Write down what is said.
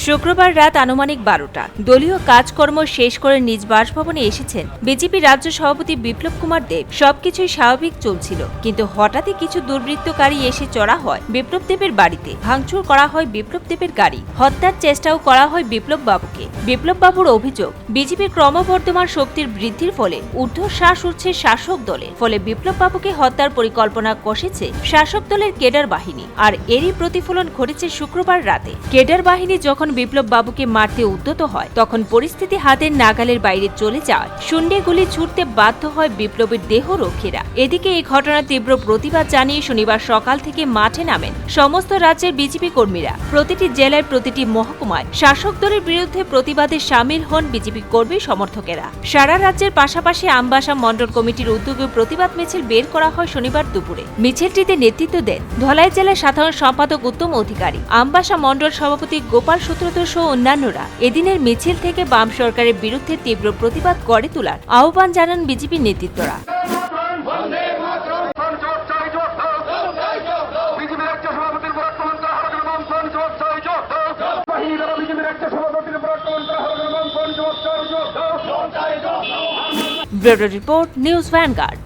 শুক্রবার রাত আনুমানিক 12টা দলীয় কাজকর্ম শেষ করে নিজ বাসভবনে এসেছেন বিজেপি রাজ্য সভাপতি বিপ্লব কুমার দেব। সবকিছুই স্বাভাবিক চলছিল, কিন্তু হঠাৎই কিছু দুর্বৃত্তকারী এসে চড়া হয় বিপ্লব দেবের বাড়িতে। ভাঙচুর করা হয় বিপ্লব দেবের গাড়ি, হত্যার চেষ্টাও করা হয় বিপ্লব বাবুকে। বিপ্লব বাবুর অভিযোগ, বিজেপির ক্রমবর্ধমান শক্তির বৃদ্ধির ফলে ঊর্ধ্বশ্বাস উঠছে শাসক দলের, ফলে বিপ্লব বাবুকে হত্যার পরিকল্পনা কষেছে শাসক দলের কেডার বাহিনী। আর এরই প্রতিফলন ঘটেছে শুক্রবার রাতে। কেডার বাহিনী যখন বিপ্লব বাবুকে মারতে উদ্যত হয়, তখন পরিস্থিতি হাতের নাগালের বাইরে চলে যায়। শূন্যে গুলি ছুটতে বাধ্য হয় বিপ্লবের দেহরক্ষীরা। এদিকে এই ঘটনার তীব্র প্রতিবাদ জানিয়ে শনিবার সকাল থেকে মাঠে নামেন সমস্ত রাজ্যের বিজেপি কর্মীরা। প্রতিটি জেলায়, প্রতিটি মহকুমায় শাসক দলের বিরুদ্ধে প্রতিবাদে সামিল হন বিজেপি কর্মী সমর্থকেরা। সারা রাজ্যের পাশাপাশি আমবাসা মণ্ডল কমিটির উদ্যোগে প্রতিবাদ মিছিল বের করা হয় শনিবার দুপুরে। মিছিলটিতে নেতৃত্ব দেন ধলাই জেলার সাধারণ সম্পাদক উত্তম অধিকারী, আমবাসা মণ্ডল সভাপতি গোপাল সূত্রধর সহ অন্যান্যরা। এদিনের মিছিল থেকে বাম সরকারের বিরুদ্ধে তীব্র প্রতিবাদ গড়ে তোলার আহ্বান জানান বিজেপি নেতৃত্বরা। Bureau report, news vanguard.